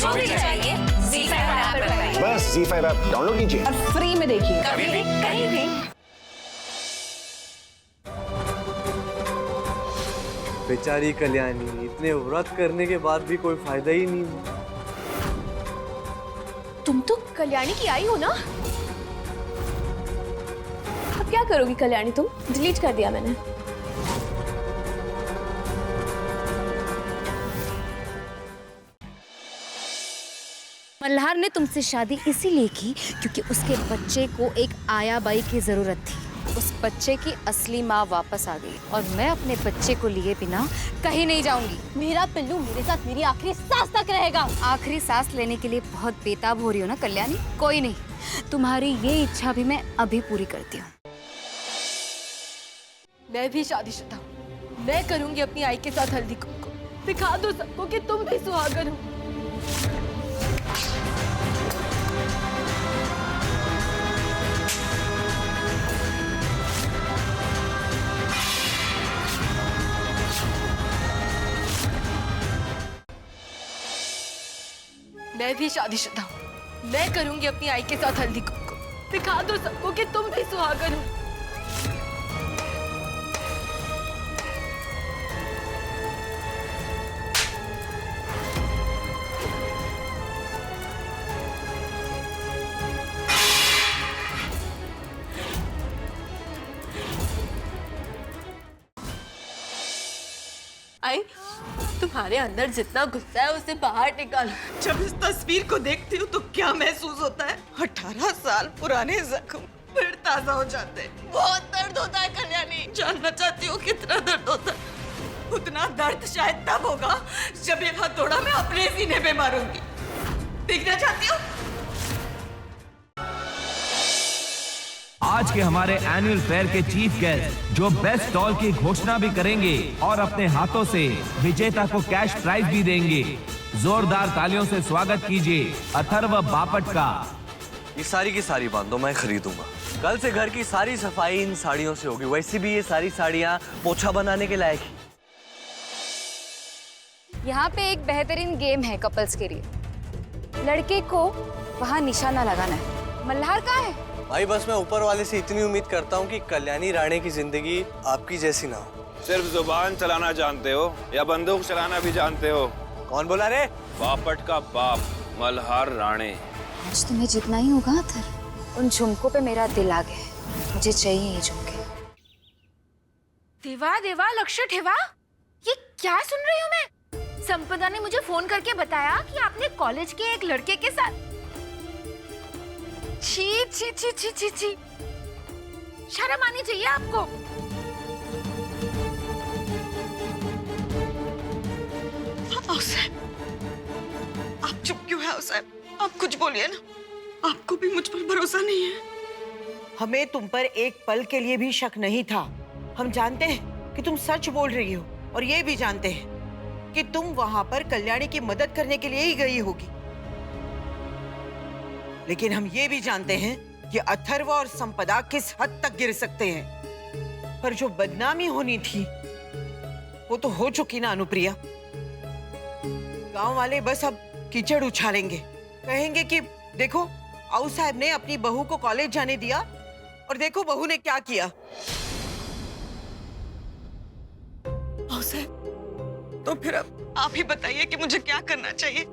जो भी चाहिए ZEE5 ऐप पर पाइए। बस ZEE5 ऐप डाउनलोड कीजिए और फ्री में देखिए, कभी भी कहीं भी। बेचारी कल्याणी, इतने व्रत करने के बाद भी कोई फायदा ही नहीं हुआ। तुम तो कल्याणी की आई हो ना? अब क्या करोगी कल्याणी तुम? डिलीट कर दिया मैंने। मल्हार ने तुमसे शादी इसीलिए की क्योंकि उसके बच्चे को एक आया बाई की जरूरत थी। उस बच्चे की असली माँ वापस आ गई और मैं अपने बच्चे को लिए बिना कहीं नहीं जाऊंगी। मेरा पिल्लू मेरे साथ मेरी आखिरी सांस तक रहेगा। आखिरी सांस लेने के लिए बहुत बेताब हो रही हो ना कल्याणी? कोई नहीं, तुम्हारी ये इच्छा भी मैं अभी पूरी करती हूँ। मैं भी शादीशुदा हूँ। मैं करूंगी अपनी आई के साथ हल्दी कुमकुम। दिखा दो सबको कि तुम भी सुहागन हो। मैं भी शादीशुदा हूँ। मैं करूंगी अपनी आई के साथ हल्दी कुमकुम। दिखा दो सबको कि तुम भी सुहागन हो। आई, तुम्हारे अंदर जितना गुस्सा है उसे बाहर निकालो। जब इस तस्वीर को देखती हूँ तो क्या महसूस होता है? 18 साल पुराने जख्म फिर ताजा हो जाते हैं। बहुत दर्द होता है कल्याणी। जानना चाहती हूँ कितना दर्द होता है? उतना दर्द शायद तब होगा जब ये हथौड़ा मैं अपने सीने पे मारूंगी। देखना चाहती हूँ? आज के हमारे एनुअल फेयर के चीफ गेस्ट जो बेस्ट स्टॉल की घोषणा भी करेंगे और अपने हाथों से विजेता को कैश प्राइज भी देंगे। जोरदार तालियों से स्वागत कीजिए अथर्व बापट का। ये सारी की सारी बांधो, मैं खरीदूंगा। कल से घर की सारी सफाई इन साड़ियों से होगी। वैसे भी ये सारी साड़ियाँ पोछा बनाने के लायक हैं। यहाँ पे एक बेहतरीन गेम है कपल्स के लिए। लड़के को वहाँ निशाना लगाना है। मल्हार कहाँ है? भाई बस मैं ऊपर वाले से इतनी उम्मीद करता हूँ कि कल्याणी राणे की जिंदगी आपकी जैसी ना हो। सिर्फ जुबान चलाना जानते हो या बंदूक चलाना भी जानते हो? कौन बोला रे? बापट का बाप मल्हार राणे। आज तुम्हें जितना ही होगा अथर। उन झुमकों पे मेरा दिल आ गया है। मुझे चाहिए ये झुमके। देवा देवा लक्ष्य ठेवा, ये क्या सुन रही हूँ मैं? संपदा ने मुझे फोन करके बताया कि आपने कॉलेज के एक लड़के के साथ। छी छी छी छी छी छी, शर्म आनी चाहिए आपको। आप चुप क्यों है साहब? आप कुछ बोलिए ना। आपको भी मुझ पर भरोसा नहीं है? हमें तुम पर एक पल के लिए भी शक नहीं था। हम जानते हैं कि तुम सच बोल रही हो और ये भी जानते हैं कि तुम वहां पर कल्याणी की मदद करने के लिए ही गई होगी। लेकिन हम ये भी जानते हैं कि अथर्व और संपदा किस हद तक गिर सकते हैं। पर जो बदनामी होनी थी वो तो हो चुकी ना अनुप्रिया। गांव वाले बस अब कीचड़ उछालेंगे, कहेंगे कि देखो आऊ साहब ने अपनी बहू को कॉलेज जाने दिया और देखो बहू ने क्या किया। आऊ साहब, तो फिर अब आप ही बताइए कि मुझे क्या करना चाहिए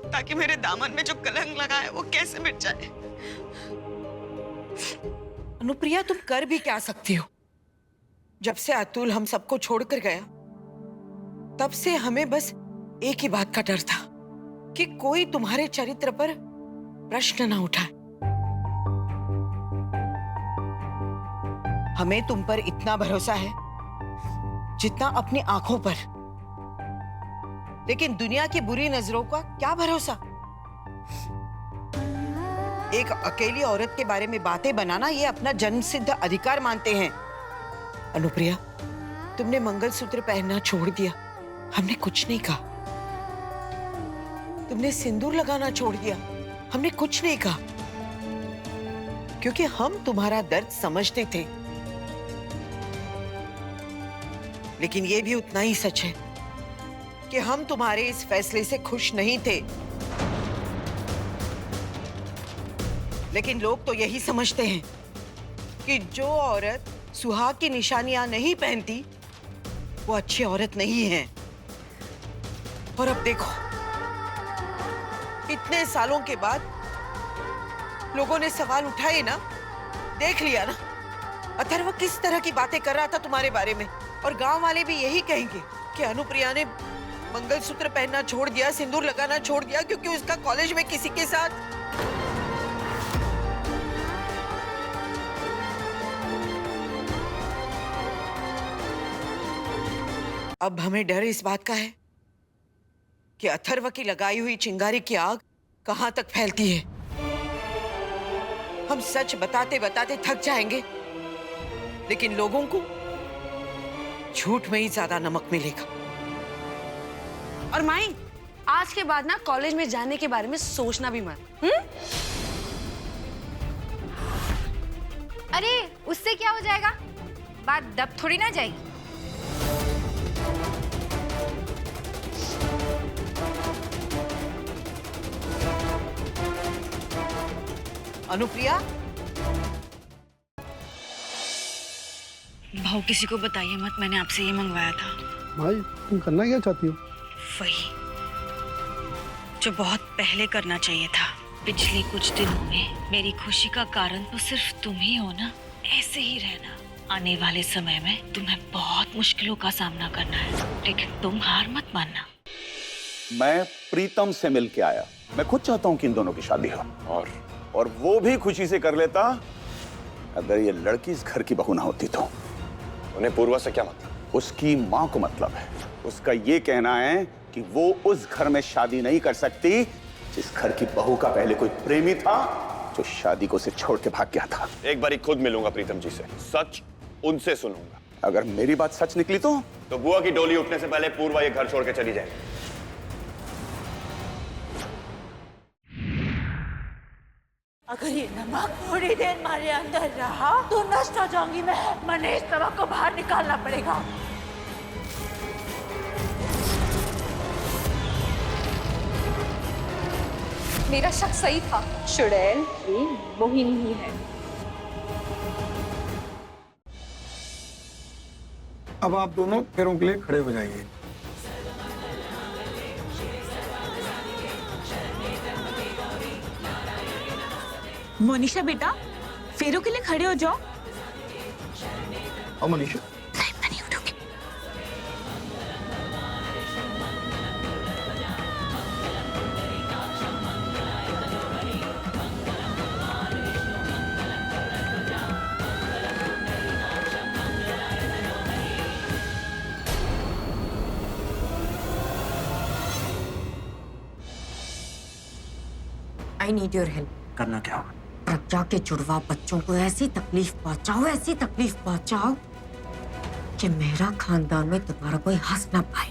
ताकि मेरे दामन में जो कलंक लगा है वो कैसे मिट जाए। अनुप्रिया, तुम कर भी क्या सकती हो? जब से अतुल हम सबको छोड़कर गया तब से हमें बस एक ही बात का डर था कि कोई तुम्हारे चरित्र पर प्रश्न ना उठाए। हमें तुम पर इतना भरोसा है जितना अपनी आंखों पर, लेकिन दुनिया की बुरी नजरों का क्या भरोसा। एक अकेली औरत के बारे में बातें बनाना ये अपना जन्मसिद्ध अधिकार मानते हैं। अनुप्रिया, तुमने मंगलसूत्र पहनना छोड़ दिया, हमने कुछ नहीं कहा। तुमने सिंदूर लगाना छोड़ दिया, हमने कुछ नहीं कहा, क्योंकि हम तुम्हारा दर्द समझते थे। लेकिन ये भी उतना ही सच है कि हम तुम्हारे इस फैसले से खुश नहीं थे। लेकिन लोग तो यही समझते हैं कि जो औरत सुहाग की निशानियां नहीं पहनती वो अच्छी औरत नहीं है। और अब देखो, इतने सालों के बाद लोगों ने सवाल उठाए ना, देख लिया ना अथर्व किस तरह की बातें कर रहा था तुम्हारे बारे में। और गांव वाले भी यही कहेंगे कि अनुप्रिया ने मंगलसूत्र पहनना छोड़ दिया, सिंदूर लगाना छोड़ दिया क्योंकि उसका कॉलेज में किसी के साथ। अब हमें डर इस बात का है कि अथर्व की लगाई हुई चिंगारी की आग कहां तक फैलती है। हम सच बताते बताते थक जाएंगे, लेकिन लोगों को झूठ में ही ज्यादा नमक मिलेगा। और माई, आज के बाद ना कॉलेज में जाने के बारे में सोचना भी मत। अरे उससे क्या हो जाएगा, बात दब थोड़ी ना जाएगी। अनुप्रिया, भाऊ किसी को बताइए मत, मैंने आपसे ये मंगवाया था। भाई तुम करना क्या चाहती हो? वही जो बहुत पहले करना चाहिए था। पिछले कुछ दिनों में मेरी खुशी का कारण तो सिर्फ तुम ही हो ना। ऐसे ही रहना। आने वाले समय में तुम्हें बहुत मुश्किलों का सामना करना है, लेकिन तुम हार मत मानना। मैं प्रीतम से मिल के आया। मैं खुद चाहता हूँ कि इन दोनों की शादी हो, और वो भी खुशी से कर लेता अगर ये लड़की इस घर की बहू ना होती तो। उन्हें पूर्वा से क्या मतलब? उसकी माँ को मतलब है। उसका ये कहना है कि वो उस घर में शादी नहीं कर सकती जिस घर की बहू का पहले कोई प्रेमी था जो शादी को उसे छोड़ के भाग गया था। एक बार खुद मिलूंगा प्रीतम जी से, सच उनसे सुनूंगा। अगर मेरी बात सच निकली तो बुआ की डोली उठने से पहले पूर्वा ये घर छोड़ के चली जाएगी। अगर ये नमक थोड़ी देर हमारे अंदर रहा तो नष्ट हो जाऊंगी मैं। मैंने इस नमक को बाहर निकालना पड़ेगा। मेरा शक सही था, चुड़ैल ये मोहिनी ही है। अब आप दोनों पैरों के लिए खड़े हो जाइए। मोनिशा बेटा, फेरों के लिए खड़े हो जाओ। और मनीषा, नहीं, मैं नहीं उठूंगी। I need your help. करना क्या होगा? प्रज्ञा के जुड़वा बच्चों को ऐसी तकलीफ पहुंचाओ कि मेरा खानदान में तुम्हारा कोई हंस ना पाए।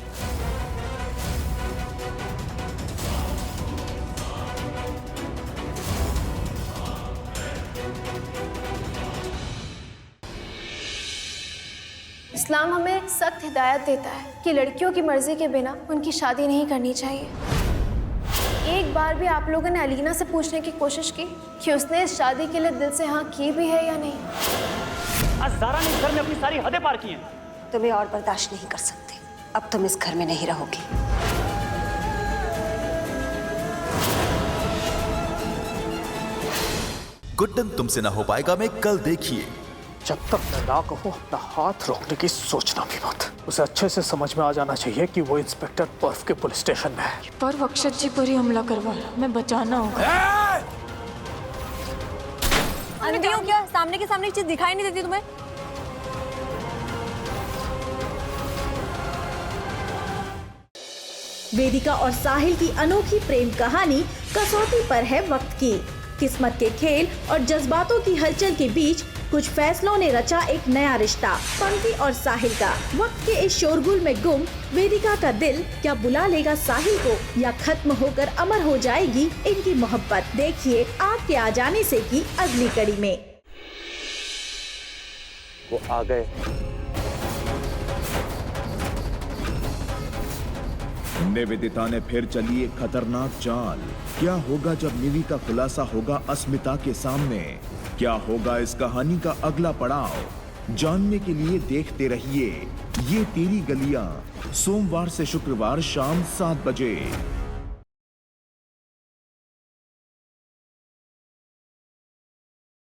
इस्लाम हमें सख्त हिदायत देता है कि लड़कियों की मर्जी के बिना उनकी शादी नहीं करनी चाहिए। एक बार भी आप लोगों ने अलीना से पूछने की कोशिश की कि उसने इस शादी के लिए दिल से हाँ की भी है या नहीं? आज ज़ारा ने इस घर में अपनी सारी हदें पार की हैं। तुम्हें और बर्दाश्त नहीं कर सकते। अब तुम इस घर में नहीं रहोगी। गुड्डन तुमसे ना हो पाएगा में कल देखिए। जब तक मैं ना कहूं अपना हाथ रोकने की सोचना भी मत। उसे अच्छे से समझ में आ जाना चाहिए कि वो इंस्पेक्टर पर्व के पुलिस स्टेशन में है। पर अक्षत जी पर ही हमला करवा, मैं बचाना होगा। अंधी हो क्या? सामने के सामने एक चीज दिखाई नहीं देती तुम्हें? वेदिका और साहिल की अनोखी प्रेम कहानी कसौटी पर है वक्त की। किस्मत के खेल और जज्बातों की हलचल के बीच कुछ फैसलों ने रचा एक नया रिश्ता, पंक्ति और साहिल का। वक्त के इस शोरगुल में गुम वेदिका का दिल क्या बुला लेगा साहिल को, या खत्म होकर अमर हो जाएगी इनकी मोहब्बत? देखिए आग के आ जाने से की अगली कड़ी में। वो आ गए। निवेदिता ने फिर चली एक खतरनाक चाल। क्या होगा जब निवि का खुलासा होगा अस्मिता के सामने? क्या होगा इस कहानी का अगला पड़ाव? जानने के लिए देखते रहिए ये तेरी गलियां, सोमवार से शुक्रवार शाम 7 बजे।